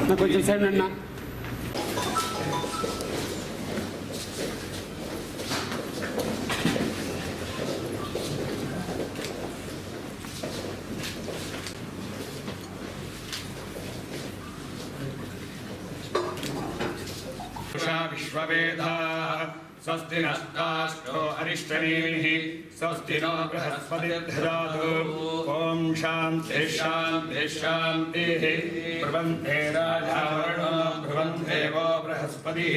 నాకు కొంచెం సైడ్ అన్నా. विश्ववेदाः स्वस्ति नस्ताश्चो अरिष्टनेमिः स्वस्ति नो बृहस्पतिर्दधातु ॐ शान्तिः शान्तिः शान्तिः ब्रुवन्ते राजावरुणो ब्रुवन्ते वो बृहस्पतिः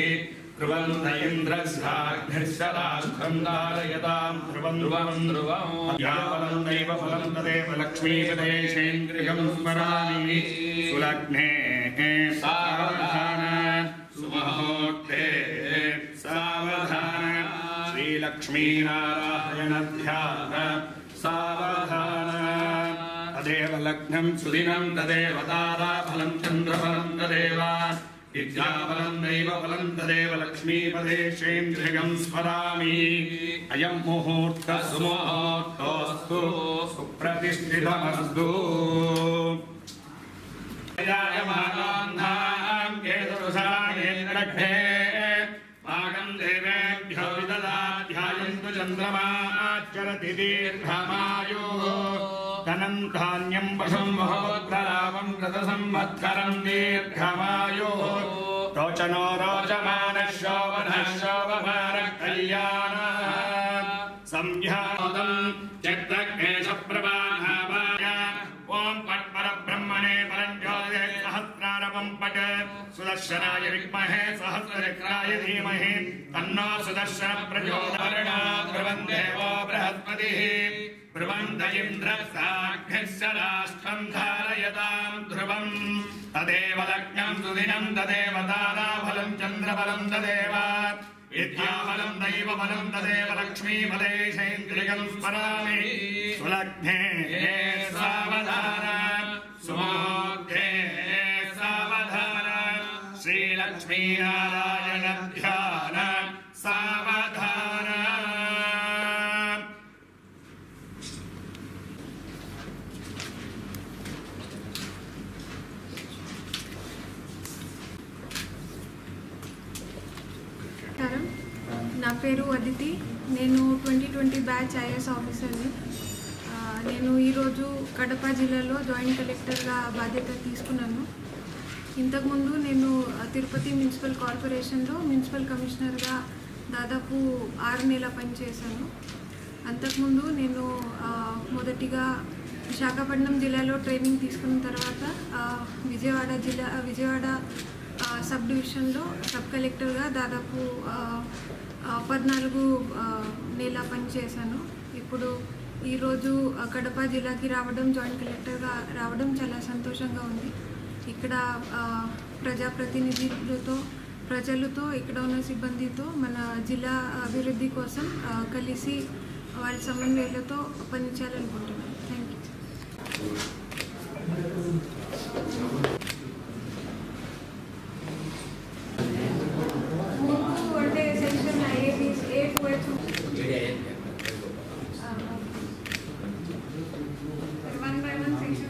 ब्रुवन्त इन्द्रस्याग्निर्शराष्ठं धारयतां ध्रुवं यावलं दैव फलं तदेव लक्ष्मीपदेशेन्द्रियं स्मरामि सुलग्ने सावधान सुमुहूर्ते सावधान श्रीलक्ष्मीनारायण ध्यान सावधान तदेव लग्नं सुदिनं तदेव ताराफलं चन्द्रफलं तदेव विद्याफलं दैवफलं तदेव लक्ष्मीपदेशेन्द्रियं स्मरामि अयं मुहूर्तः सुमुहूर्तोऽस्तु सुप्रतिष्ठितमस्तु पाकं देवेभ्यो विददाध्यायन्तु चन्द्रमाचरति दीर्घमायुः धनं धान्यं पशुं महोत्तरावं गतसंवत्सरं दीर्घमायुः रोचनो रोचमानः शोभनः शोभमानः कल्याणः संध्यादं चक्रकेशप्रभावाय ॐ पट्परब्रह्मणे परञ्ज्योतिषे सहस्रारवं पठ सुदर्शनाय विद्महे सहस्रचक्राय धीमहि तन्नो सुदर्शन प्रचोदयात् ब्रुवन्ते वो बृहस्पतिः ब्रुवन्त इन्द्रस्याग्निश्शराष्ठं धारयतां ध्रुवम् तदेव लग्नं सुदिनं तदेव ताराफलं चन्द्रफलं तदेव विद्याफलं दैवफलं तदेव लक्ष्मीपदेशेन्द्रियं स्मरामि सुलग्ने सावधान सुमुहूर्ते सावधान श्रीलक्ष्मीनारायण ध्यान सावधान నా పేరు అదితి. నేను 2020 బ్యాచ్ ఐఏఎస్ ఆఫీసర్ని. నేను ఈరోజు కడప జిల్లాలో జాయింట్ కలెక్టర్గా బాధ్యత తీసుకున్నాను. ఇంతకుముందు నేను తిరుపతి మున్సిపల్ కార్పొరేషన్లో మున్సిపల్ కమిషనర్గా దాదాపు 6 నెలల పనిచేశాను. అంతకుముందు నేను మొదటిగా విశాఖపట్నం జిల్లాలో ట్రైనింగ్ తీసుకున్న తర్వాత విజయవాడ సబ్ డివిజన్లో సబ్ కలెక్టర్గా దాదాపు 14 నెలల పనిచేశాను. ఇప్పుడు ఈరోజు కడప జిల్లాకి రావడం, జాయింట్ కలెక్టర్గా రావడం చాలా సంతోషంగా ఉంది. ఇక్కడ ప్రజాప్రతినిధులతో, ప్రజలతో, ఇక్కడ ఉన్న సిబ్బందితో మన జిల్లా అభివృద్ధి కోసం కలిసి వాళ్ళ సమన్వయాలతో పనిచేయాలనుకుంటున్నాను. Thank you. One by one section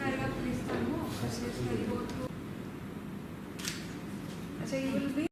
I will be